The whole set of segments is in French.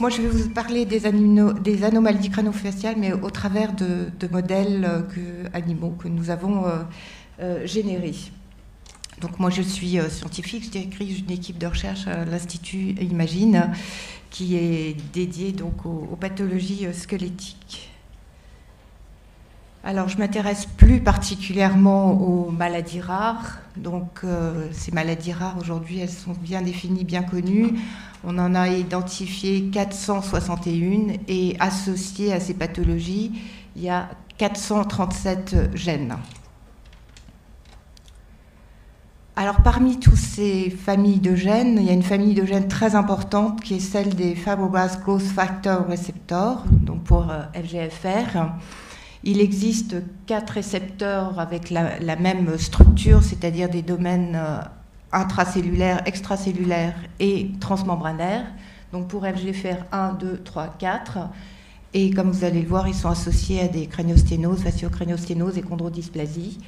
moi, je vais vous parler des anomalies crânio-faciales, mais au travers de modèles animaux que nous avons générés. Donc moi, je suis scientifique, je dirige une équipe de recherche à l'Institut Imagine, qui est dédiée donc aux pathologies squelettiques. Alors, je m'intéresse plus particulièrement aux maladies rares. Donc, ces maladies rares, aujourd'hui, elles sont bien définies, bien connues. On en a identifié 461 et associés à ces pathologies, il y a 437 gènes. Alors, parmi toutes ces familles de gènes, il y a une famille de gènes très importante qui est celle des Fibroblast Growth Factor Receptors, donc pour FGFR. Il existe 4 récepteurs avec la même structure, c'est-à-dire des domaines intracellulaires, extracellulaires et transmembranaires. Donc pour FGFR 1, 2, 3, 4. Et comme vous allez le voir, ils sont associés à des craniosténoses, fasciocraniosténoses et chondrodysplasie.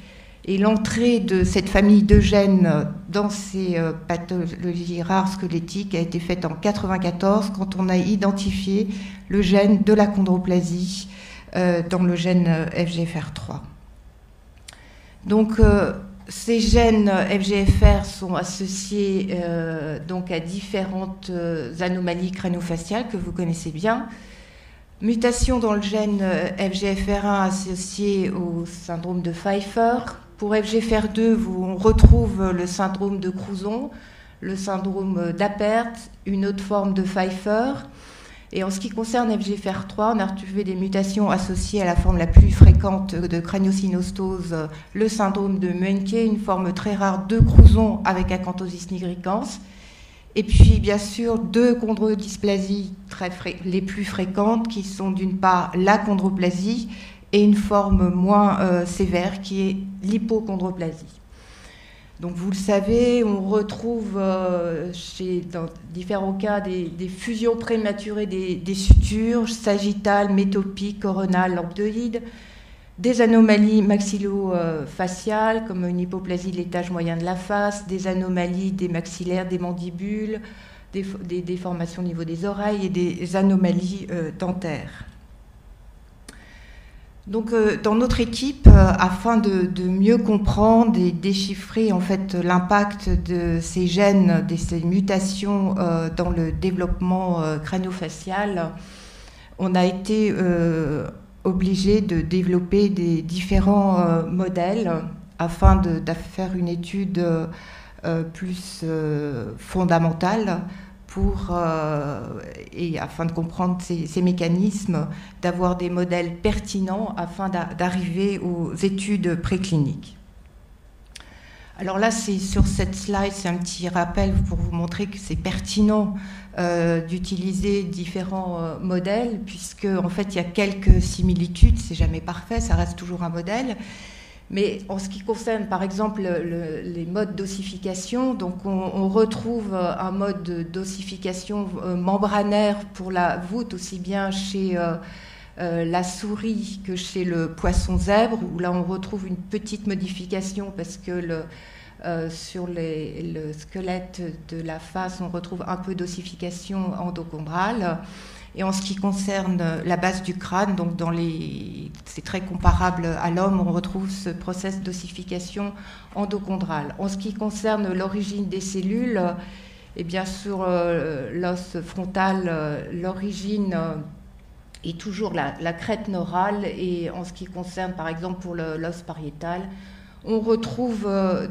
Et l'entrée de cette famille de gènes dans ces pathologies rares squelettiques a été faite en 1994 quand on a identifié le gène de la chondroplasie dans le gène FGFR3. Donc, ces gènes FGFR sont associés donc à différentes anomalies crânio-faciales que vous connaissez bien. Mutation dans le gène FGFR1 associée au syndrome de Pfeiffer. Pour FGFR2, on retrouve le syndrome de Crouzon, le syndrome d'Apert, une autre forme de Pfeiffer. Et en ce qui concerne FGFR3, on a retrouvé des mutations associées à la forme la plus fréquente de craniosynostose, le syndrome de Muenke, une forme très rare de Crouzon avec acanthosis nigricans. Et puis, bien sûr, 2 chondrodysplasies les plus fréquentes, qui sont d'une part la chondroplasie et une forme moins sévère qui est l'hypochondroplasie. Donc vous le savez, on retrouve dans différents cas des fusions prématurées des sutures, sagittales, métopiques, coronales, lambdoïdes, des anomalies maxillo-faciales comme une hypoplasie de l'étage moyen de la face, des anomalies des maxillaires, des mandibules, des déformations au niveau des oreilles et des anomalies dentaires. Donc, dans notre équipe, afin de mieux comprendre et déchiffrer en fait l'impact de ces gènes, de ces mutations dans le développement crânio-facial, on a été obligé de développer des différents modèles afin de faire une étude plus fondamentale et afin de comprendre ces mécanismes, d'avoir des modèles pertinents afin d'arriver aux études précliniques. Alors là, sur cette slide, c'est un petit rappel pour vous montrer que c'est pertinent d'utiliser différents modèles, puisque en fait, il y a quelques similitudes, c'est jamais parfait, ça reste toujours un modèle. Mais en ce qui concerne, par exemple, les modes d'ossification, donc on retrouve un mode d'ossification membranaire pour la voûte, aussi bien chez la souris que chez le poisson zèbre, où là on retrouve une petite modification parce que sur le squelette de la face, on retrouve un peu d'ossification endochondrale. Et en ce qui concerne la base du crâne, donc c'est très comparable à l'homme, on retrouve ce process d'ossification endochondrale. En ce qui concerne l'origine des cellules, et bien sur l'os frontal, l'origine est toujours la crête neurale, et en ce qui concerne par exemple pour l'os pariétal, on retrouve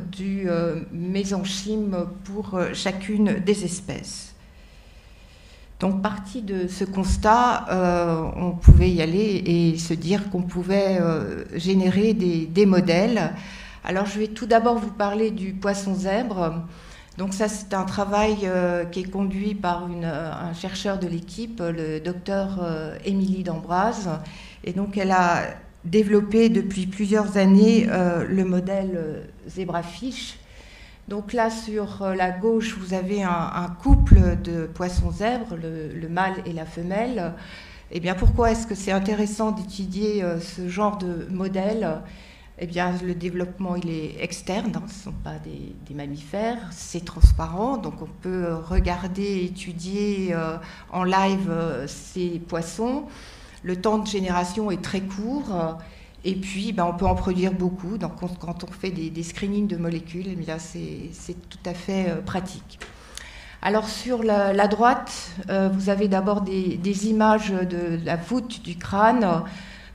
du mésenchyme pour chacune des espèces. Donc, parti de ce constat, on pouvait y aller et se dire qu'on pouvait générer des modèles. Alors, je vais tout d'abord vous parler du poisson zèbre. Donc, ça, c'est un travail qui est conduit par un chercheur de l'équipe, le docteur Émilie d'Ambroise. Et donc, elle a développé depuis plusieurs années le modèle Zebrafish. Donc là, sur la gauche, vous avez un couple de poissons zèbres, le mâle et la femelle. Eh bien, pourquoi est-ce que c'est intéressant d'étudier ce genre de modèle ? eh bien, le développement, il est externe, hein, ce ne sont pas des mammifères, c'est transparent, donc on peut regarder, étudier en live ces poissons. Le temps de génération est très court, et puis on peut en produire beaucoup. Donc quand on fait des screenings de molécules, eh bien, c'est tout à fait pratique. Alors sur la droite, vous avez d'abord des images de la voûte du crâne.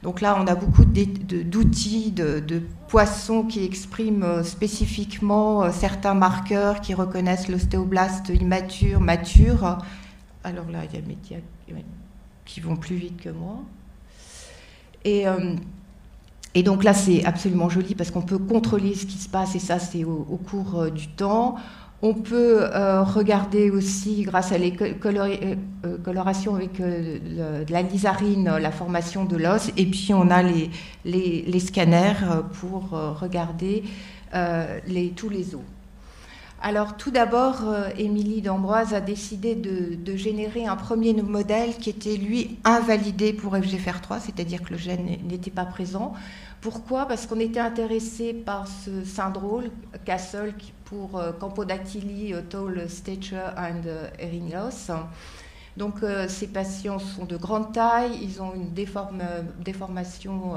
Donc là, on a beaucoup d'outils, de poissons qui expriment spécifiquement certains marqueurs qui reconnaissent l'ostéoblaste immature, mature. Alors là, il y a des médias qui vont plus vite que moi. Et donc là, c'est absolument joli parce qu'on peut contrôler ce qui se passe, et ça, c'est au cours du temps. On peut regarder aussi, grâce à les colorations avec de la lysarine, la formation de l'os. Et puis, on a les scanners pour regarder tous les os. Alors, tout d'abord, Émilie d'Ambroise a décidé de générer un premier modèle qui était, lui, invalidé pour FGFR3, c'est-à-dire que le gène n'était pas présent. Pourquoi? Parce qu'on était intéressé par ce syndrome, Castle, pour Campodactyly, Tall Stature and Hearing Loss. Donc, ces patients sont de grande taille, ils ont une déformation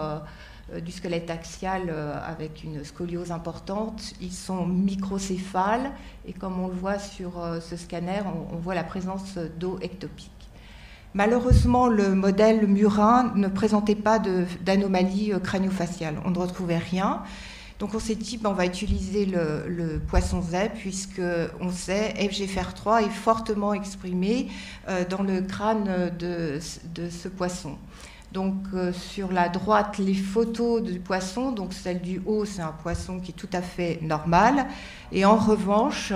du squelette axial avec une scoliose importante, ils sont microcéphales, et comme on le voit sur ce scanner, on voit la présence d'os ectopique. Malheureusement, le modèle murin ne présentait pas d'anomalie crânio-faciale. On ne retrouvait rien. Donc on s'est dit, on va utiliser le poisson ZEP, puisqu'on sait FGFR3 est fortement exprimé dans le crâne de ce poisson. Donc sur la droite, les photos du poisson, donc celle du haut, c'est un poisson qui est tout à fait normal. Et en revanche,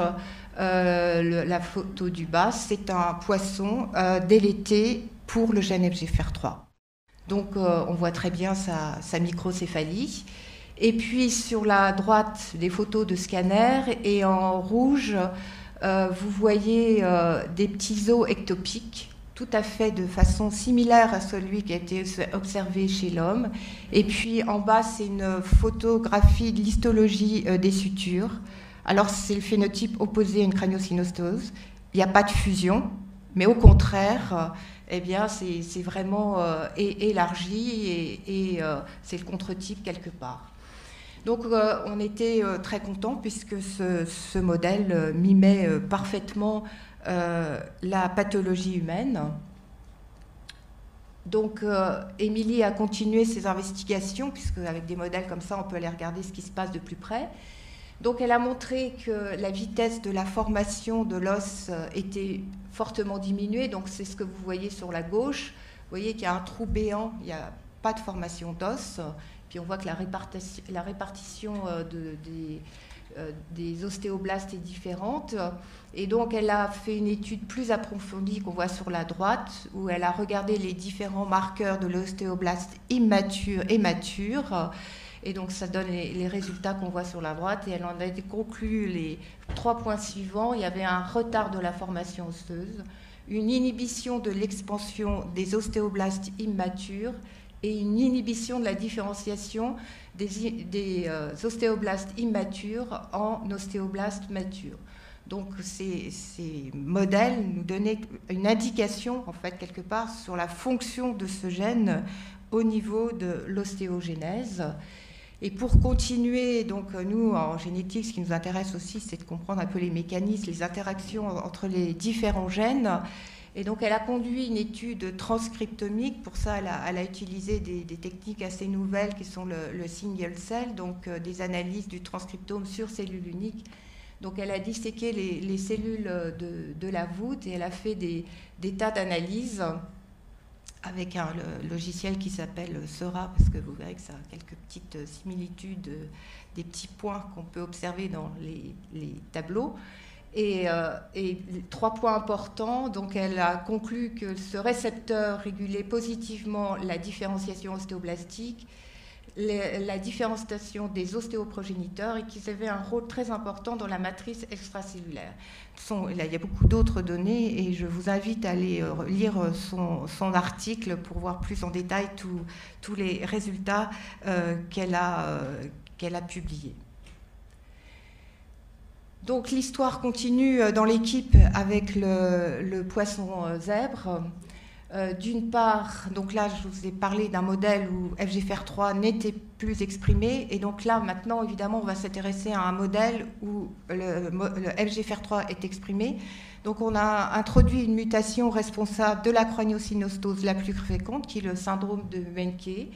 la photo du bas, c'est un poisson délété pour le gène FGFR3. Donc on voit très bien sa microcéphalie. Et puis sur la droite, des photos de scanner, et en rouge, vous voyez des petits os ectopiques, tout à fait de façon similaire à celui qui a été observé chez l'homme. Et puis en bas, c'est une photographie de l'histologie des sutures. Alors c'est le phénotype opposé à une craniosynostose. Il n'y a pas de fusion, mais au contraire, eh bien, c'est vraiment élargi, et c'est le contre-type quelque part. Donc on était très contents, puisque ce modèle mimait parfaitement la pathologie humaine. Donc Émilie a continué ses investigations, puisque avec des modèles comme ça, on peut aller regarder ce qui se passe de plus près. Donc elle a montré que la vitesse de la formation de l'os était fortement diminuée. Donc c'est ce que vous voyez sur la gauche. Vous voyez qu'il y a un trou béant, il n'y a pas de formation d'os. Puis on voit que la répartition des ostéoblastes est différente. Et donc elle a fait une étude plus approfondie qu'on voit sur la droite, où elle a regardé les différents marqueurs de l'ostéoblaste immature et mature. Et donc ça donne les résultats qu'on voit sur la droite, et elle en a conclu les 3 points suivants. Il y avait un retard de la formation osseuse, une inhibition de l'expansion des ostéoblastes immatures, et une inhibition de la différenciation des ostéoblastes immatures en ostéoblastes matures. Donc ces modèles nous donnaient une indication, en fait, quelque part, sur la fonction de ce gène au niveau de l'ostéogenèse. Et pour continuer, donc nous, en génétique, ce qui nous intéresse aussi, c'est de comprendre un peu les mécanismes, les interactions entre les différents gènes. Et donc elle a conduit une étude transcriptomique. Pour ça, elle a utilisé des techniques assez nouvelles qui sont le single cell, donc des analyses du transcriptome sur cellule unique. Donc elle a disséqué les cellules de la voûte, et elle a fait des tas d'analyses avec un logiciel qui s'appelle Sera, parce que vous verrez que ça a quelques petites similitudes, des petits points qu'on peut observer dans les tableaux. Et 3 points importants. Donc elle a conclu que ce récepteur régulait positivement la différenciation ostéoblastique, la différenciation des ostéoprogéniteurs et qu'ils avaient un rôle très important dans la matrice extracellulaire. Il y a beaucoup d'autres données et je vous invite à aller lire son article pour voir plus en détail tous les résultats qu'elle a publiés. Donc l'histoire continue dans l'équipe avec le poisson zèbre. D'une part, donc là je vous ai parlé d'un modèle où FGFR3 n'était plus exprimé, et donc là maintenant évidemment on va s'intéresser à un modèle où le FGFR3 est exprimé. Donc on a introduit une mutation responsable de la crâniosynostosis la plus fréquente, qui est le syndrome de Menke.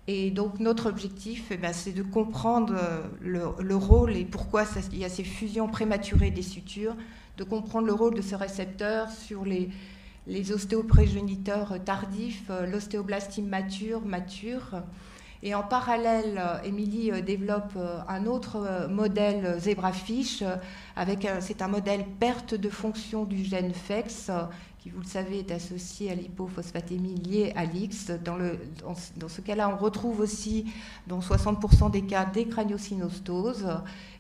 Et donc notre objectif, c'est de comprendre le rôle et pourquoi il y a ces fusions prématurées des sutures, de comprendre le rôle de ce récepteur sur les ostéoprogéniteurs tardifs, l'ostéoblastie mature. Et en parallèle, Émilie développe un autre modèle zebrafish, c'est un modèle perte de fonction du gène FEX, qui, vous le savez, est associé à l'hypophosphatémie liée à l'X. Dans ce cas-là, on retrouve aussi, dans 60% des cas, des crâniosynostosis.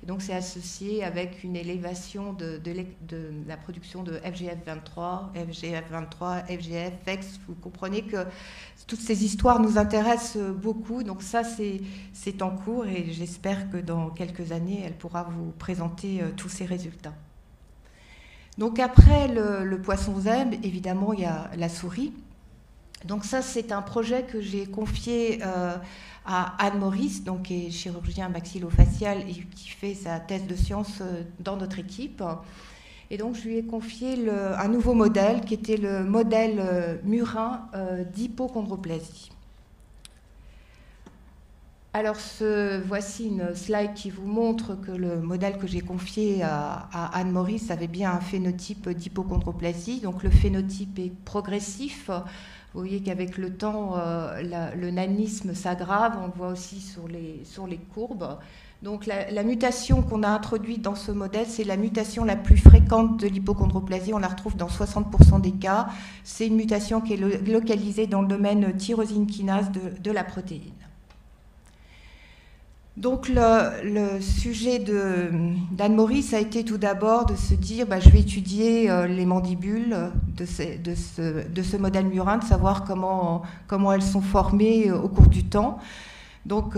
Et donc, c'est associé avec une élévation de la production de FGF23, FGF, FEX. Vous comprenez que toutes ces histoires nous intéressent beaucoup. Donc ça, c'est en cours et j'espère que dans quelques années, elle pourra vous présenter tous ces résultats. Donc après le poisson zèbre, évidemment, il y a la souris. Donc ça, c'est un projet que j'ai confié à Anne Maurice, donc, qui est chirurgien maxillofacial et qui fait sa thèse de science dans notre équipe. Et donc, je lui ai confié un nouveau modèle, qui était le modèle murin d'hypochondroplasie. Alors, voici une slide qui vous montre que le modèle que j'ai confié à Anne Maurice avait bien un phénotype d'hypochondroplasie. Donc, le phénotype est progressif. Vous voyez qu'avec le temps, le nanisme s'aggrave. On le voit aussi sur les courbes. Donc, la mutation qu'on a introduite dans ce modèle, c'est la mutation la plus fréquente de l'hypochondroplasie. On la retrouve dans 60% des cas. C'est une mutation qui est localisée dans le domaine tyrosine kinase de la protéine. Donc le sujet d'Anne Maurice a été tout d'abord de se dire je vais étudier les mandibules de ce modèle murin, de savoir comment elles sont formées au cours du temps. Donc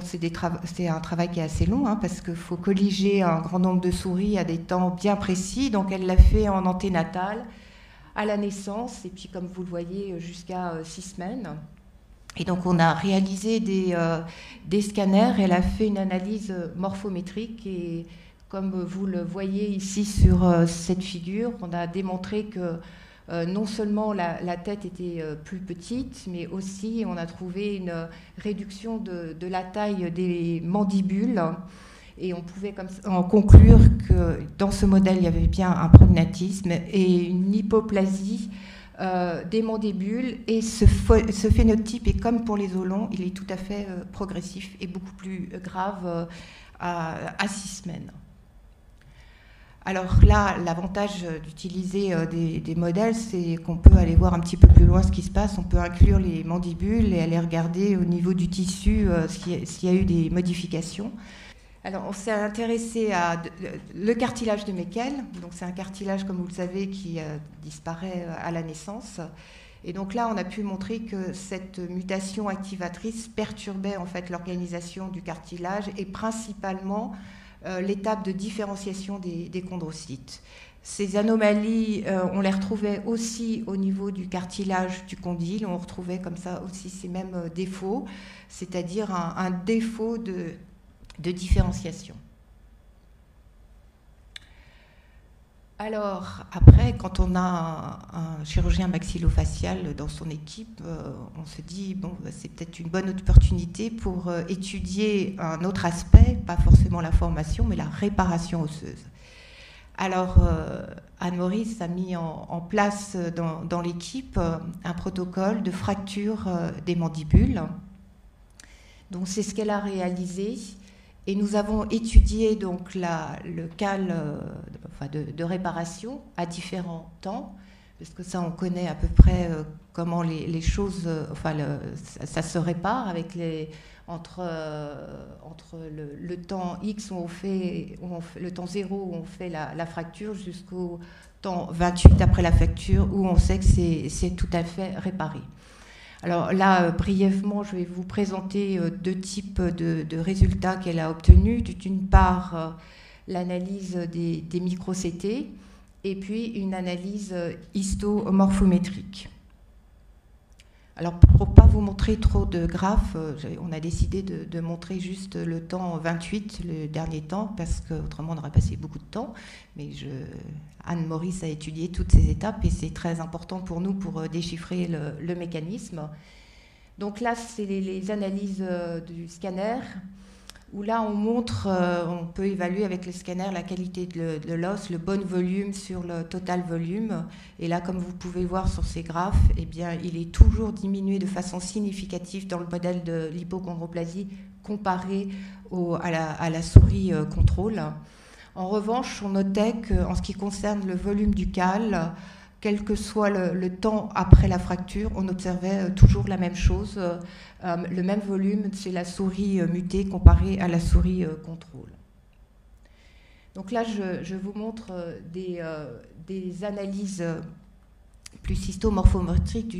c'est un travail qui est assez long parce qu'il faut colliger un grand nombre de souris à des temps bien précis. Donc elle l'a fait en anténatal, à la naissance, et puis comme vous le voyez jusqu'à 6 semaines. Et donc, on a réalisé des scanners et elle a fait une analyse morphométrique. Et comme vous le voyez ici sur cette figure, on a démontré que non seulement la tête était plus petite, mais aussi on a trouvé une réduction de la taille des mandibules. Et on pouvait en conclure que dans ce modèle, il y avait bien un prognatisme et une hypoplasie des mandibules, et ce phénotype est comme pour les os longs, il est tout à fait progressif et beaucoup plus grave à 6 semaines. Alors là, l'avantage d'utiliser des modèles, c'est qu'on peut aller voir un petit peu plus loin ce qui se passe. On peut inclure les mandibules et aller regarder au niveau du tissu s'il y a eu des modifications. Alors, on s'est intéressé à le cartilage de Meckel. Donc, c'est un cartilage, comme vous le savez, qui disparaît à la naissance. Et donc là, on a pu montrer que cette mutation activatrice perturbait en fait l'organisation du cartilage et principalement l'étape de différenciation des chondrocytes. Ces anomalies, on les retrouvait aussi au niveau du cartilage du condyle. On retrouvait comme ça aussi ces mêmes défauts, c'est-à-dire un défaut de différenciation. Alors, après, quand on a un chirurgien maxillofacial dans son équipe, on se dit, c'est peut-être une bonne opportunité pour étudier un autre aspect, pas forcément la formation, mais la réparation osseuse. Alors, Anne Maurice a mis en place dans l'équipe un protocole de fracture des mandibules. Donc, c'est ce qu'elle a réalisé. Et nous avons étudié donc le cal de réparation à différents temps, parce que ça, on connaît à peu près comment les choses, ça se répare avec entre le temps X où on fait le temps 0 où on fait la fracture jusqu'au temps 28 après la fracture où on sait que c'est tout à fait réparé. Alors là, brièvement, je vais vous présenter deux types de résultats qu'elle a obtenus. D'une part, l'analyse des micro-CT et puis une analyse histomorphométrique. Alors, pour ne pas vous montrer trop de graphes, on a décidé de montrer juste le temps 28, le dernier temps, parce qu'autrement on aurait passé beaucoup de temps. Mais Anne Maurice a étudié toutes ces étapes et c'est très important pour nous pour déchiffrer le mécanisme. Donc là, c'est les analyses du scanner, où là on montre, on peut évaluer avec le scanner la qualité de l'os, le bon volume sur le total volume. Et là, comme vous pouvez voir sur ces graphes, eh bien, il est toujours diminué de façon significative dans le modèle de l'hypochondroplasie comparé à la souris contrôle. En revanche, on notait qu'en ce qui concerne le volume du cal, quel que soit le temps après la fracture, on observait toujours la même chose, le même volume chez la souris mutée comparé à la souris contrôle. Donc là, je vous montre des analyses plus histomorphométriques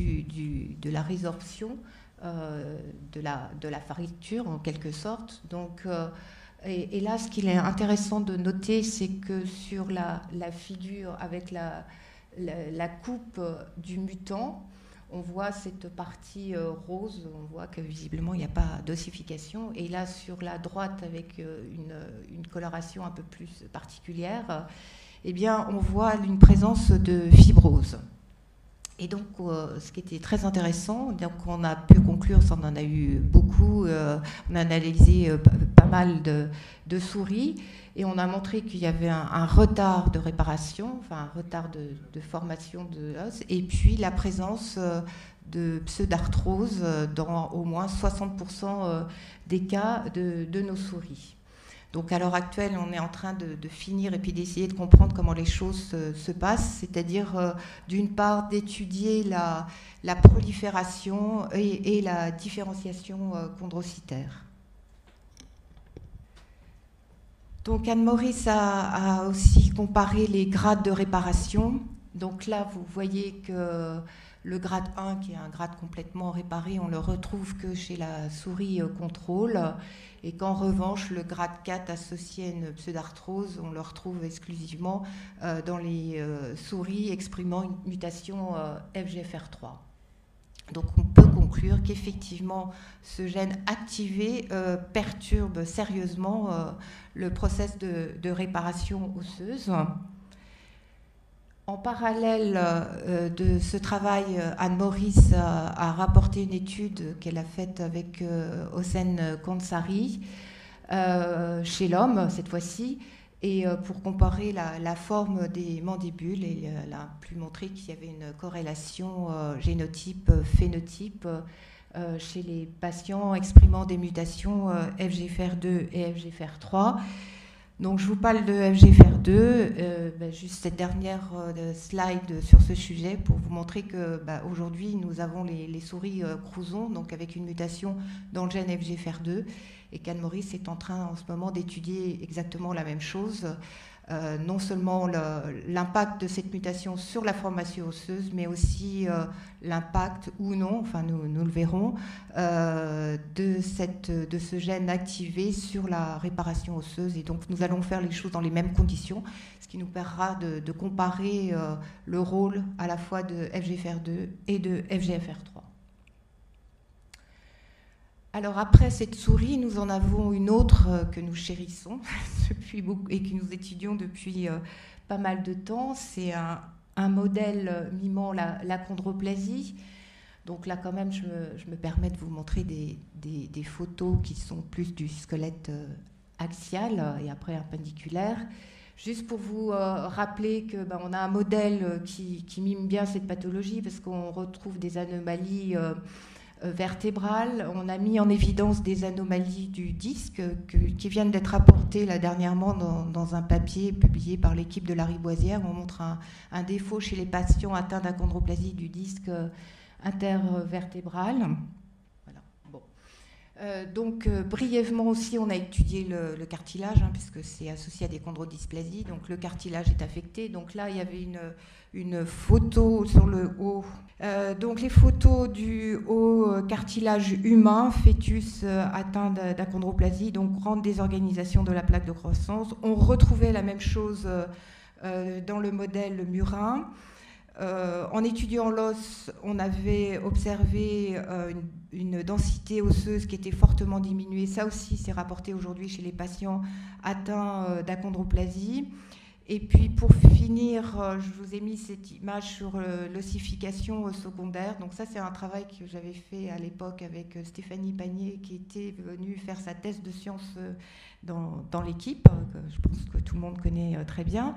de la résorption de la fracture, en quelque sorte. Donc, et là, ce qu'il est intéressant de noter, c'est que sur la figure avec la coupe du mutant, on voit cette partie rose, on voit que visiblement il n'y a pas d'ossification. Et là, sur la droite, avec une coloration un peu plus particulière, eh bien, on voit une présence de fibrose. Et donc, ce qui était très intéressant, donc on a pu conclure, ça on en a eu beaucoup, on a analysé pas mal de souris, et on a montré qu'il y avait un retard de réparation, enfin un retard de formation de l'os, et puis la présence de pseudarthrose dans au moins 60% des cas de nos souris. Donc à l'heure actuelle, on est en train de finir et puis d'essayer de comprendre comment les choses se passent, c'est-à-dire d'une part d'étudier la prolifération et la différenciation chondrocytaire. Donc Anne Maurice a aussi comparé les grades de réparation. Donc là, vous voyez que le grade 1, qui est un grade complètement réparé, on le retrouve que chez la souris contrôle, et qu'en revanche, le grade 4 associé à une pseudarthrose, on le retrouve exclusivement dans les souris exprimant une mutation FGFR3. Donc on peut conclure qu'effectivement, ce gène activé perturbe sérieusement le processus de réparation osseuse. En parallèle de ce travail, Anne Maurice a rapporté une étude qu'elle a faite avec Hossein Konsari chez l'homme, cette fois-ci, et pour comparer la forme des mandibules, et elle a pu montrer qu'il y avait une corrélation génotype-phénotype chez les patients exprimant des mutations FGFR2 et FGFR3. Donc je vous parle de FGFR2, juste cette dernière slide sur ce sujet pour vous montrer que aujourd'hui nous avons les souris Crouzon, donc avec une mutation dans le gène FGFR2, et qu'Anne Maurice est en train en ce moment d'étudier exactement la même chose, non seulement l'impact de cette mutation sur la formation osseuse, mais aussi l'impact ou non, enfin nous le verrons, de ce gène activé sur la réparation osseuse. Et donc nous allons faire les choses dans les mêmes conditions, ce qui nous permettra de comparer le rôle à la fois de FGFR2 et de FGFR3. Alors après cette souris, nous en avons une autre que nous chérissons et que nous étudions depuis pas mal de temps. C'est un modèle mimant la chondroplasie. Donc là quand même, je me permets de vous montrer des photos qui sont plus du squelette axial et après perpendiculaire. Juste pour vous rappeler que on a un modèle qui mime bien cette pathologie parce qu'on retrouve des anomalies vertébrale. On a mis en évidence des anomalies du disque qui viennent d'être apportées là, dernièrement dans un papier publié par l'équipe de Lariboisière. On montre un défaut chez les patients atteints d'achondroplasie du disque intervertébrale. Voilà. Bon. Donc, brièvement aussi, on a étudié le cartilage, puisque c'est associé à des chondrodysplasies. Donc, le cartilage est affecté. Donc là, il y avait une photo sur le haut. Donc, les photos du haut cartilage humain, fœtus atteint d'achondroplasie, donc grande désorganisation de la plaque de croissance. On retrouvait la même chose dans le modèle murin. En étudiant l'os, on avait observé une densité osseuse qui était fortement diminuée. Ça aussi, c'est rapporté aujourd'hui chez les patients atteints d'achondroplasie. Et puis pour finir, je vous ai mis cette image sur l'ossification secondaire. Donc ça, c'est un travail que j'avais fait à l'époque avec Stéphanie Panier, qui était venue faire sa thèse de sciences dans l'équipe, que je pense que tout le monde connaît très bien.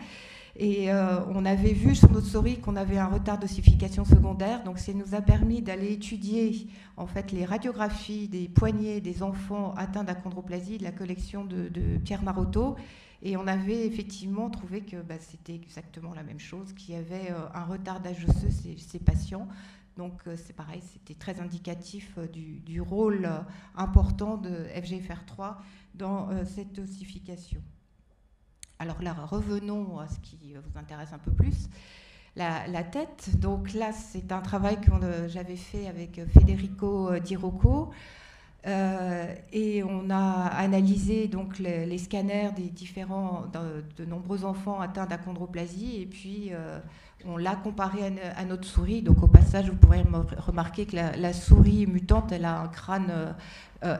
Et on avait vu sur notre souris qu'on avait un retard d'ossification secondaire. Donc ça nous a permis d'aller étudier en fait les radiographies des poignets des enfants atteints d'achondroplasie de la collection de Pierre Marotto. Et on avait effectivement trouvé que c'était exactement la même chose, qu'il y avait un retard d'âge osseux chez ces patients. Donc c'est pareil, c'était très indicatif du rôle important de FGFR3 dans cette ossification. Alors là, revenons à ce qui vous intéresse un peu plus, la tête. Donc là, c'est un travail que j'avais fait avec Federico Di Rocco. Et on a analysé donc les scanners des de nombreux enfants atteints d'achondroplasie, et puis on l'a comparé à notre souris. Donc au passage, vous pourrez remarquer que la souris mutante, elle a un crâne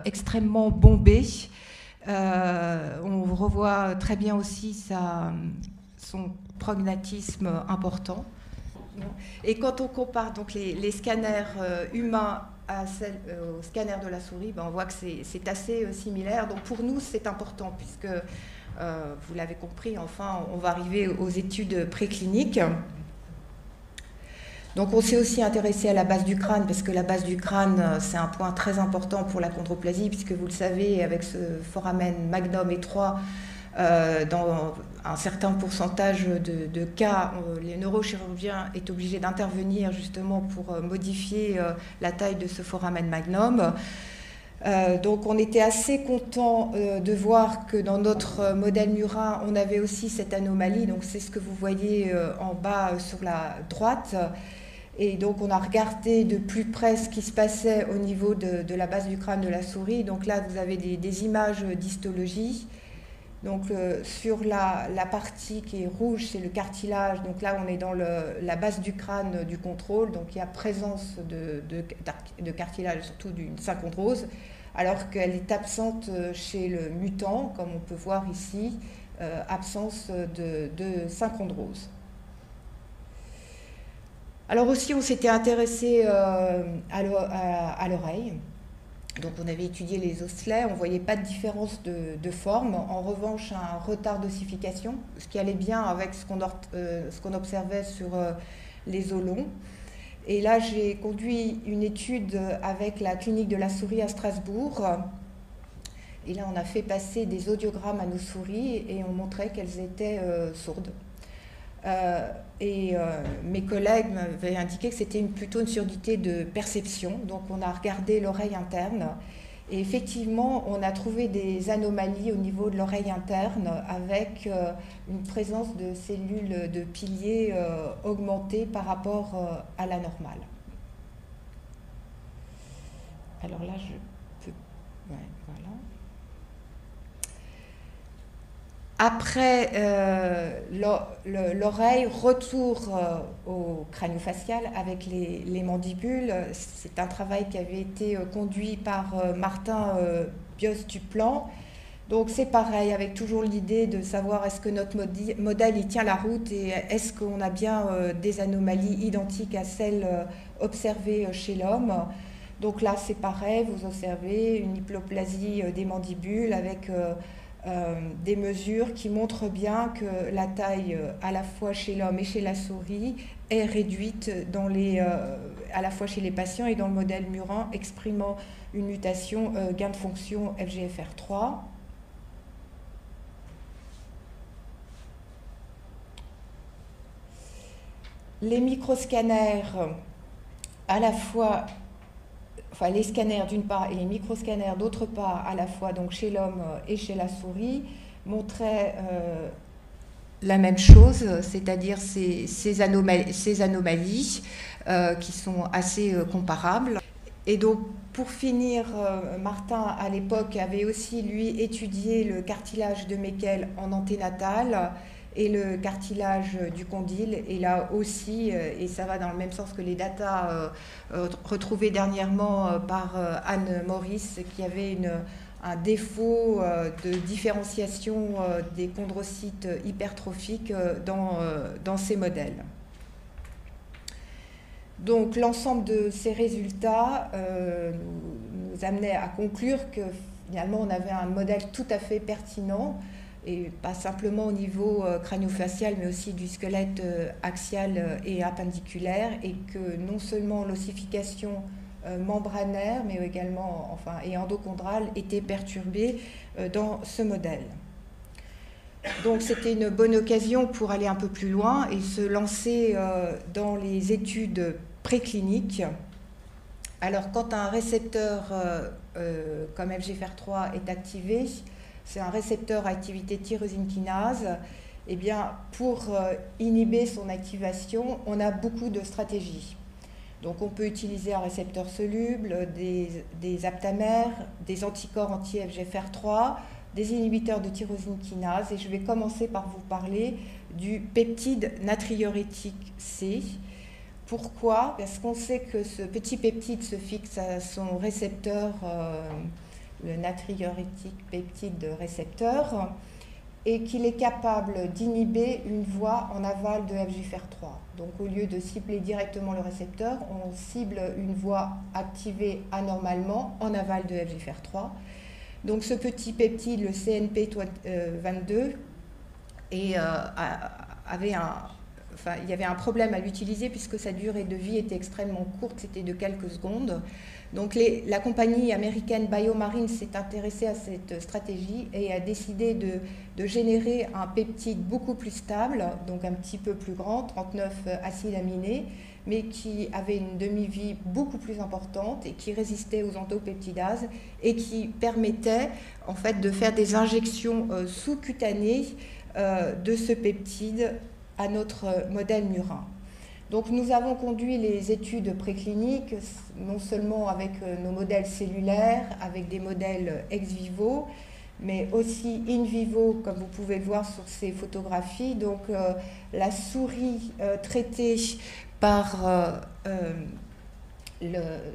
extrêmement bombé. On revoit très bien aussi son prognatisme important. Et quand on compare donc les scanners humains au scanner de la souris, on voit que c'est assez similaire. Donc pour nous, c'est important, puisque vous l'avez compris, enfin, on va arriver aux études précliniques. Donc on s'est aussi intéressé à la base du crâne, parce que la base du crâne, c'est un point très important pour l'achondroplasie, puisque vous le savez, avec ce foramen magnum étroit, dans un certain pourcentage de cas, les neurochirurgiens est obligé d'intervenir justement pour modifier la taille de ce foramen magnum. Donc on était assez content de voir que dans notre modèle murin, on avait aussi cette anomalie. Donc c'est ce que vous voyez en bas sur la droite. Et donc on a regardé de plus près ce qui se passait au niveau de la base du crâne de la souris. Donc là, vous avez des images d'histologie. Donc sur la partie qui est rouge, c'est le cartilage. Donc là, on est dans la base du crâne du contrôle. Donc il y a présence de cartilage, surtout d'une synchondrose, alors qu'elle est absente chez le mutant, comme on peut voir ici, absence de synchondrose. Alors aussi, on s'était intéressé à l'oreille. Donc on avait étudié les osselets, on ne voyait pas de différence de forme. En revanche, un retard d'ossification, ce qui allait bien avec ce qu'on observait sur les os longs. Et là, j'ai conduit une étude avec la clinique de la souris à Strasbourg. Et là, on a fait passer des audiogrammes à nos souris et on montrait qu'elles étaient sourdes. Mes collègues m'avaient indiqué que c'était plutôt une surdité de perception. Donc on a regardé l'oreille interne et effectivement on a trouvé des anomalies au niveau de l'oreille interne avec une présence de cellules de piliers augmentées par rapport à la normale. Alors là je peux... Ouais, voilà. Après l'oreille, retour au crânio-facial avec les mandibules. C'est un travail qui avait été conduit par Martin Bios-Duplan. Donc c'est pareil, avec toujours l'idée de savoir est-ce que notre modèle il tient la route et est-ce qu'on a bien des anomalies identiques à celles observées chez l'homme. Donc là c'est pareil, vous observez une hypoplasie des mandibules avec... des mesures qui montrent bien que la taille à la fois chez l'homme et chez la souris est réduite à la fois chez les patients et dans le modèle murin exprimant une mutation gain de fonction FGFR3. Les microscanners à la fois, enfin les scanners d'une part et les microscanners d'autre part, à la fois donc chez l'homme et chez la souris, montraient la même chose, c'est-à-dire ces anomalies qui sont assez comparables. Et donc, pour finir, Martin, à l'époque, avait aussi, lui, étudié le cartilage de Meckel en anténatal et le cartilage du condyle. Et là aussi, et ça va dans le même sens que les datas retrouvées dernièrement par Anne Maurice, qui avait un défaut de différenciation des chondrocytes hypertrophiques dans ces modèles. Donc l'ensemble de ces résultats nous amenait à conclure que finalement on avait un modèle tout à fait pertinent, et pas simplement au niveau crânio-facial, mais aussi du squelette axial et appendiculaire, et que non seulement l'ossification membranaire, mais également et endochondrale était perturbée dans ce modèle. Donc c'était une bonne occasion pour aller un peu plus loin et se lancer dans les études précliniques. Alors quand un récepteur comme FGFR3 est activé, c'est un récepteur à activité tyrosine kinase, et bien pour inhiber son activation, on a beaucoup de stratégies. Donc on peut utiliser un récepteur soluble, des aptamères, des anticorps anti-FGFR3, des inhibiteurs de tyrosine kinase, et je vais commencer par vous parler du peptide natriurétique C. Pourquoi? Parce qu'on sait que ce petit peptide se fixe à son récepteur, le natriurétique peptide récepteur, et qu'il est capable d'inhiber une voie en aval de FGFR3. Donc au lieu de cibler directement le récepteur, on cible une voie activée anormalement en aval de FGFR3. Donc ce petit peptide, le CNP22, il y avait un problème à l'utiliser puisque sa durée de vie était extrêmement courte, c'était de quelques secondes. Donc la compagnie américaine BioMarin s'est intéressée à cette stratégie et a décidé de générer un peptide beaucoup plus stable, donc un petit peu plus grand, 39 acides aminés, mais qui avait une demi-vie beaucoup plus importante et qui résistait aux endopeptidases et qui permettait en fait de faire des injections sous-cutanées de ce peptide à notre modèle murin. Donc nous avons conduit les études précliniques non seulement avec nos modèles cellulaires, avec des modèles ex vivo, mais aussi in vivo, comme vous pouvez le voir sur ces photographies. Donc la souris traitée par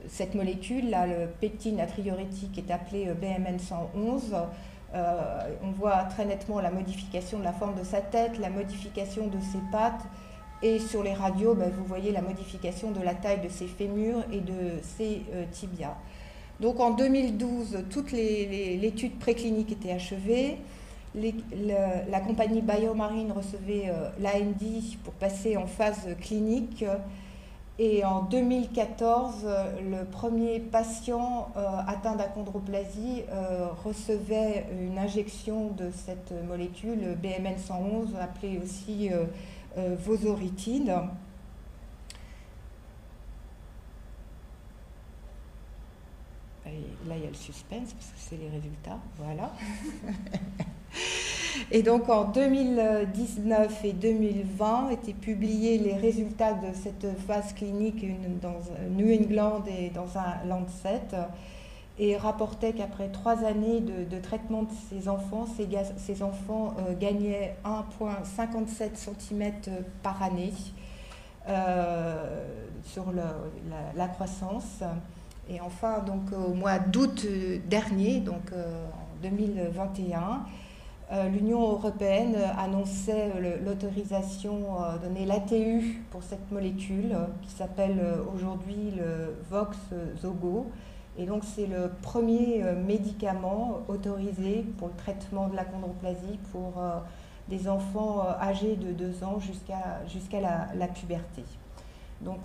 cette molécule, là, le peptide natriurétique est appelé BMN 111. On voit très nettement la modification de la forme de sa tête, la modification de ses pattes, et sur les radios, vous voyez la modification de la taille de ses fémurs et de ses tibias. Donc en 2012, toute l'étude préclinique était achevée. La compagnie BioMarin recevait l'AND pour passer en phase clinique. Et en 2014, le premier patient atteint d'achondroplasie recevait une injection de cette molécule BMN 111, appelée aussi vosoritide. Et là, il y a le suspense parce que c'est les résultats. Voilà. Et donc en 2019 et 2020 étaient publiés les résultats de cette phase clinique dans New England et dans un Lancet, et rapportaient qu'après 3 années de traitement de ces enfants gagnaient 1,57 cm par année sur la croissance. Et enfin, donc, au mois d'août dernier, donc en 2021, l'Union européenne annonçait l'autorisation, donner l'ATU pour cette molécule qui s'appelle aujourd'hui le Voxzogo. Et donc c'est le premier médicament autorisé pour le traitement de l'achondroplasie pour des enfants âgés de 2 ans jusqu'à la puberté. Donc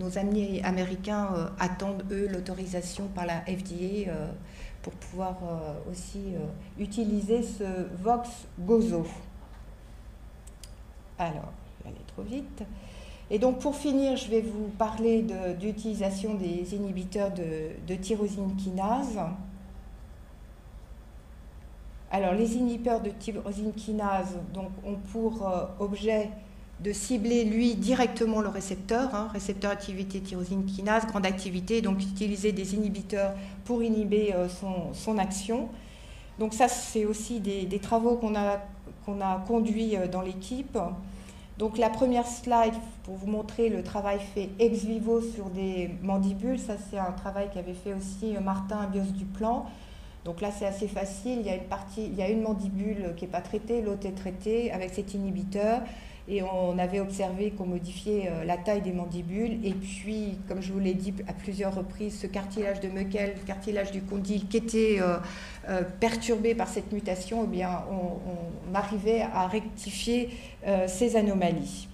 nos amis américains attendent, eux, l'autorisation par la FDA pour pouvoir aussi utiliser ce Voxzogo. Alors, je vais aller trop vite. Et donc pour finir, je vais vous parler d'utilisation des inhibiteurs de tyrosine kinase. Alors les inhibiteurs de tyrosine kinase donc, ont pour objet de cibler lui directement le récepteur, récepteur activité tyrosine kinase, grande activité, donc utiliser des inhibiteurs pour inhiber son action. Donc ça c'est aussi des travaux qu'on a conduits dans l'équipe. Donc la première slide pour vous montrer le travail fait ex vivo sur des mandibules, ça c'est un travail qu'avait fait aussi Martin Bios-Duplan. Donc là c'est assez facile, il y a une mandibule qui n'est pas traitée, l'autre est traitée avec cet inhibiteur et on avait observé qu'on modifiait la taille des mandibules et puis comme je vous l'ai dit à plusieurs reprises, ce cartilage de Meckel, le cartilage du condyle qui était perturbé par cette mutation, eh bien, on arrivait à rectifier ces anomalies.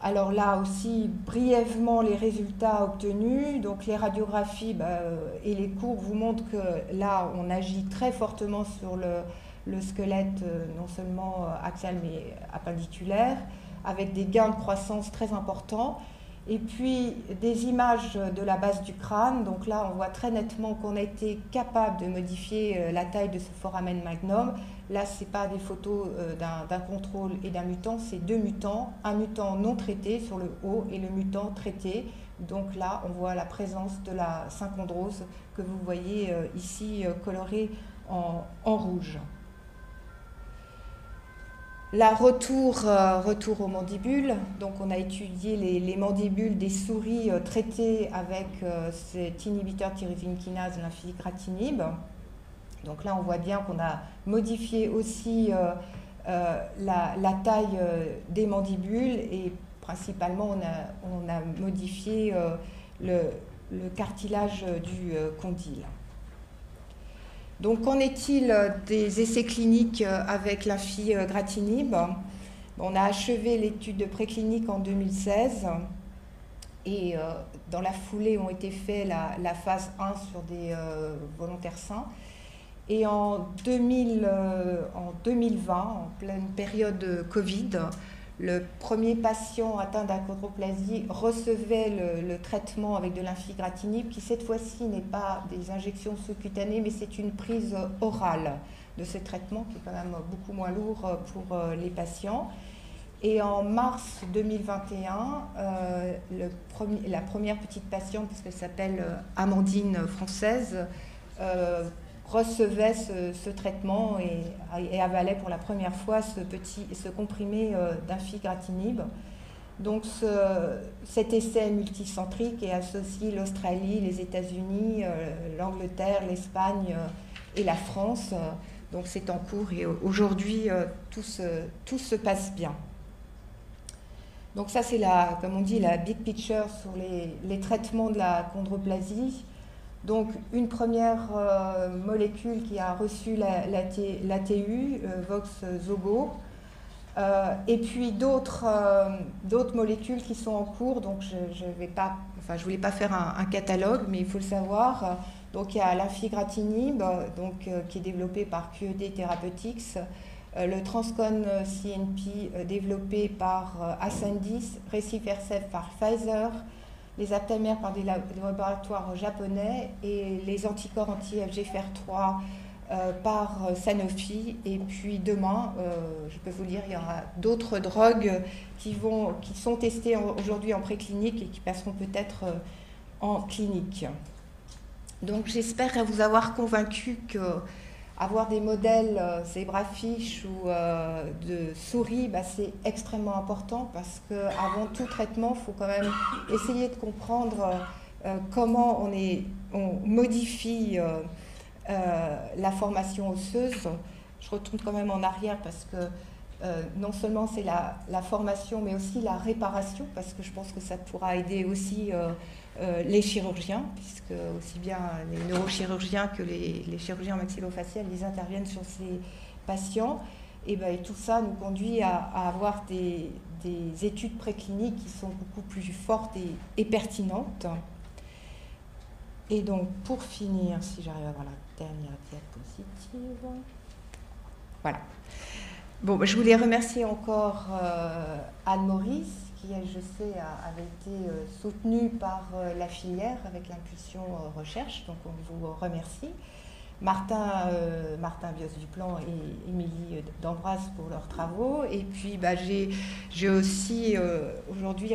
Alors là aussi, brièvement, les résultats obtenus. Donc les radiographies et les courbes vous montrent que là, on agit très fortement sur le squelette, non seulement axial, mais appendiculaire, avec des gains de croissance très importants. Et puis des images de la base du crâne. Donc là, on voit très nettement qu'on a été capable de modifier la taille de ce foramen magnum. Là, ce n'est pas des photos d'un contrôle et d'un mutant, c'est deux mutants. Un mutant non traité sur le haut et le mutant traité. Donc là, on voit la présence de la synchondrose que vous voyez ici colorée en rouge. Là, retour aux mandibules. Donc, on a étudié les mandibules des souris traitées avec cet inhibiteur tyrosine kinase, l'infigratinib. Donc là, on voit bien qu'on a modifié aussi la taille des mandibules et principalement, on a modifié le cartilage du condyle. Donc, qu'en est-il des essais cliniques avec l'infigratinib? On a achevé l'étude de préclinique en 2016 et dans la foulée ont été faits la phase 1 sur des volontaires sains. Et en 2020, en pleine période Covid, le premier patient atteint d'achondroplasie recevait le traitement avec de l'infigratinib, qui cette fois-ci n'est pas des injections sous-cutanées, mais c'est une prise orale de ce traitement, qui est quand même beaucoup moins lourd pour les patients. Et en mars 2021, la première petite patiente, parce qu'elle s'appelle Amandine Française, recevait ce traitement et avalait pour la première fois ce comprimé d'infigratinib. Donc cet essai multicentrique est associé l'Australie, les États-Unis, l'Angleterre, l'Espagne et la France. Donc c'est en cours et aujourd'hui tout se passe bien. Donc ça c'est comme on dit, la big picture sur les traitements de la chondroplasie. Donc une première molécule qui a reçu l'ATU, Vox-Zogo, et puis d'autres molécules qui sont en cours. Donc je voulais pas faire un catalogue, mais il faut le savoir. Donc il y a l'infigratinib, qui est développé par QED Therapeutics, le Transcon CNP développé par Ascendis, Recifercept par Pfizer, les aptamers par des laboratoires japonais et les anticorps anti-FGFR3 par Sanofi. Et puis demain, je peux vous dire, il y aura d'autres drogues qui sont testées aujourd'hui en préclinique et qui passeront peut-être en clinique. Donc j'espère vous avoir convaincu que avoir des modèles zébrafish ou de souris, c'est extrêmement important parce qu'avant tout traitement, il faut quand même essayer de comprendre comment on modifie la formation osseuse. Je retourne quand même en arrière parce que non seulement c'est la formation, mais aussi la réparation, parce que je pense que ça pourra aider aussi les chirurgiens, puisque aussi bien les neurochirurgiens que les chirurgiens maxillofaciales, ils interviennent sur ces patients. Et tout ça nous conduit à avoir des études précliniques qui sont beaucoup plus fortes et pertinentes. Et donc, pour finir, si j'arrive à avoir la dernière diapositive. Voilà. Bon, je voulais remercier encore Anne Maurice, qui, je sais, avait été soutenue par la filière avec l'impulsion recherche, donc on vous remercie. Martin Bios-Duplan et Émilie d'Ambroise pour leurs travaux. Et puis j'ai aussi aujourd'hui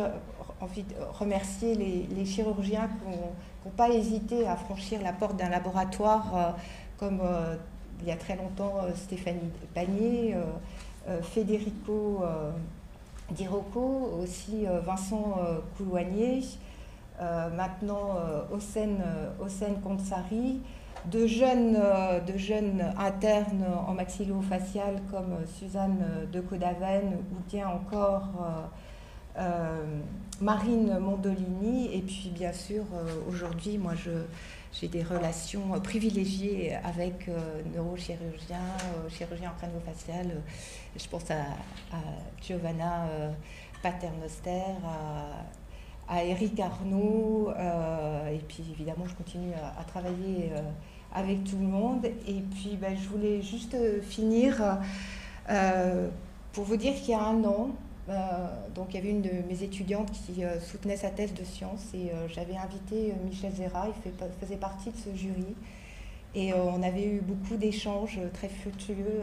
envie de remercier les chirurgiens qui n'ont pas hésité à franchir la porte d'un laboratoire comme il y a très longtemps Stéphanie Panier, Federico Di Rocco, aussi Vincent Couloigné, maintenant Hossein Konsari, de jeunes internes en maxillofacial comme Suzanne de Codaven ou bien encore Marine Mondolini. Et puis bien sûr aujourd'hui moi j'ai des relations privilégiées avec neurochirurgiens, chirurgiens en crânio-facial. Je pense à Giovanna Paternoster, à Eric Arnaud, et puis évidemment je continue à travailler avec tout le monde. Et puis je voulais juste finir pour vous dire qu'il y a un an, donc il y avait une de mes étudiantes qui soutenait sa thèse de sciences et j'avais invité Michel Zera, il faisait partie de ce jury et on avait eu beaucoup d'échanges très fructueux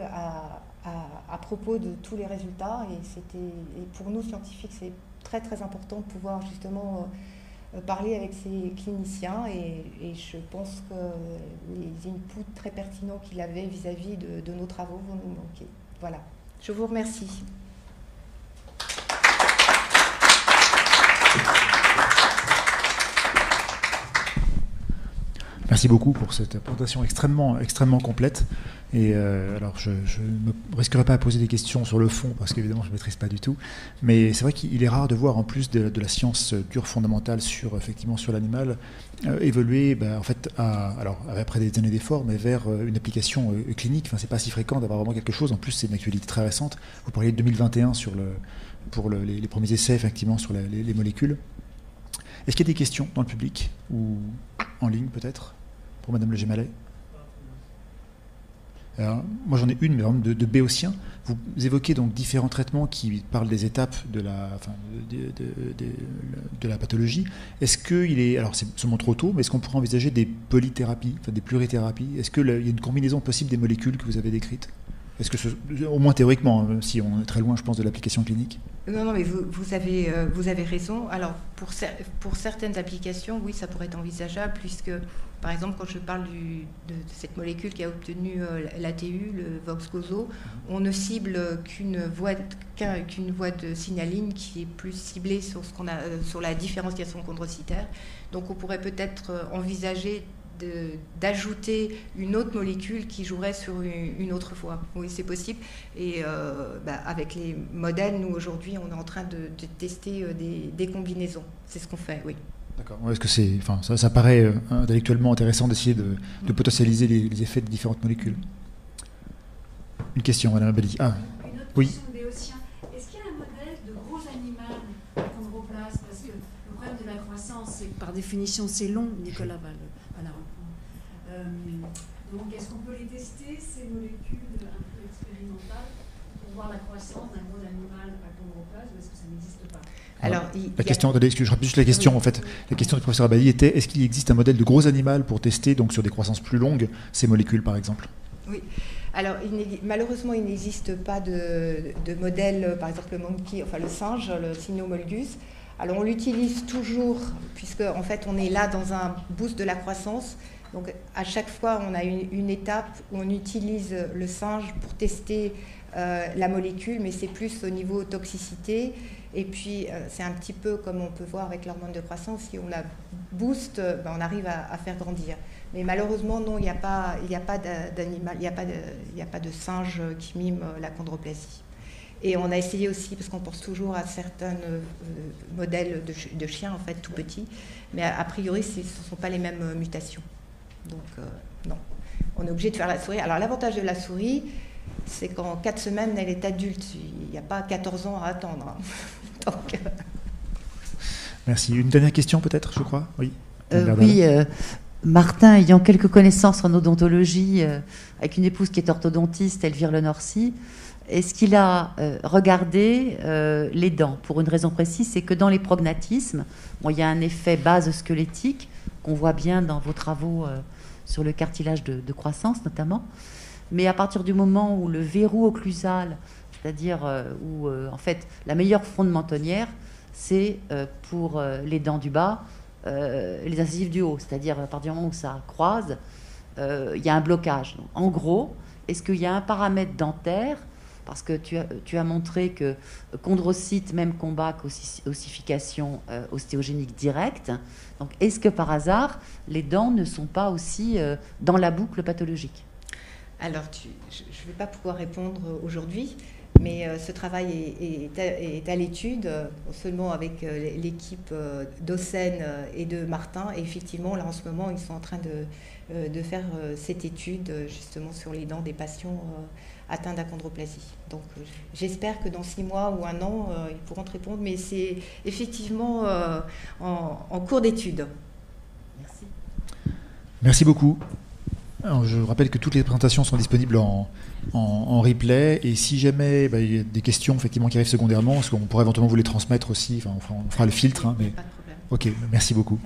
à propos de tous les résultats et pour nous scientifiques c'est très très important de pouvoir justement parler avec ces cliniciens et je pense que les inputs très pertinents qu'il avait vis-à-vis de nos travaux vont nous manquer. Voilà, je vous remercie. Merci beaucoup pour cette présentation extrêmement complète. Et alors, je ne me risquerai pas à poser des questions sur le fond, parce qu'évidemment, je ne maîtrise pas du tout. Mais c'est vrai qu'il est rare de voir, en plus de la science dure fondamentale effectivement sur l'animal, évoluer en fait, alors, après des années d'efforts, mais vers une application clinique. Enfin, ce n'est pas si fréquent d'avoir vraiment quelque chose. En plus, c'est une actualité très récente. Vous parliez de 2021 pour les premiers essais, effectivement, sur les molécules. Est-ce qu'il y a des questions dans le public ou en ligne, peut-être, pour Madame Le Gémalet? Alors, moi j'en ai une, mais vraiment de béotien. Vous évoquez donc différents traitements qui parlent des étapes de la pathologie. Est-ce qu'il est, alors c'est sûrement trop tôt, mais est-ce qu'on pourrait envisager des polythérapies, des plurithérapies? Est-ce qu'il y a une combinaison possible des molécules que vous avez décrites? Est-ce que, au moins théoriquement, si on est très loin, je pense, de l'application clinique? Non, mais vous avez raison. Alors, pour certaines applications, oui, ça pourrait être envisageable, puisque, par exemple, quand je parle de cette molécule qui a obtenu l'ATU, le Voxgozo, on ne cible qu'une voie de signaline qui est plus ciblée sur sur la différenciation chondrocytaire. Donc, on pourrait peut-être envisager d'ajouter une autre molécule qui jouerait sur une autre voie. Oui, c'est possible. Et avec les modèles, nous, aujourd'hui, on est en train de tester des combinaisons. C'est ce qu'on fait, oui. D'accord. Est-ce que ça paraît intellectuellement intéressant d'essayer de potentialiser les effets de différentes molécules? Une question, Madame Abadi. Ah, une autre oui. Question béotien. Est-ce qu'il y a un modèle de gros animal chondroplasme? Parce que le problème de la croissance, c'est que par définition, c'est long. Nicolas va la reprendre. Donc, est-ce qu'on peut les tester, ces molécules un peu expérimentales, pour voir la croissance d'un gros animal à chondroplasme, ou est-ce que ça n'existe pas? Alors, je rappelle juste la question, oui. En fait. La question du professeur Abadi était, est-ce qu'il existe un modèle de gros animal pour tester, donc sur des croissances plus longues, ces molécules, par exemple? Oui. Alors, malheureusement, il n'existe pas de modèle, par exemple, le singe, le cynomolgus. Alors, on l'utilise toujours, puisque, en fait, on est là dans un boost de la croissance. Donc, à chaque fois, on a une étape où on utilise le singe pour tester la molécule, mais c'est plus au niveau toxicité. Et puis, c'est un petit peu comme on peut voir avec l'hormone de croissance, si on la booste, on arrive à faire grandir. Mais malheureusement, non, il n'y a pas d'animal, il n'y a pas de singe qui mime la chondroplasie. Et on a essayé aussi, parce qu'on pense toujours à certains modèles de chiens, en fait, tout petits, mais a priori, ce ne sont pas les mêmes mutations. Donc, non. On est obligé de faire la souris. Alors, l'avantage de la souris, c'est qu'en 4 semaines, elle est adulte. Il n'y a pas 14 ans à attendre. Donc, merci. Une dernière question, peut-être, je crois? Oui. Oui. Martin, ayant quelques connaissances en odontologie, avec une épouse qui est orthodontiste, Elvire Lenorcy, est-ce qu'il a regardé les dents? Pour une raison précise, c'est que dans les prognatismes, bon, il y a un effet base squelettique qu'on voit bien dans vos travaux sur le cartilage de croissance notamment. Mais à partir du moment où le verrou occlusal, c'est-à-dire où en fait la meilleure fonte mentonnière, c'est pour les dents du bas, les incisives du haut, c'est-à-dire à partir du moment où ça croise, il y a un blocage. Donc, en gros, est-ce qu'il y a un paramètre dentaire? Parce que tu as montré que chondrocyte, même combat qu'ossification ostéogénique directe. Donc, est-ce que par hasard, les dents ne sont pas aussi dans la boucle pathologique? Alors, je ne vais pas pouvoir répondre aujourd'hui, mais ce travail est à l'étude, non seulement avec l'équipe d'Ossen et de Martin. Et effectivement, là, en ce moment, ils sont en train de faire cette étude, justement, sur les dents des patients atteints d'achondroplasie. Donc, j'espère que dans 6 mois ou 1 an, ils pourront te répondre, mais c'est effectivement en cours d'étude. Merci. Merci beaucoup. Alors, je rappelle que toutes les présentations sont disponibles en replay, et si jamais il y a des questions effectivement qui arrivent secondairement, parce qu'on pourrait éventuellement vous les transmettre aussi, on fera le filtre. Mais... Pas de problème. Ok, merci beaucoup.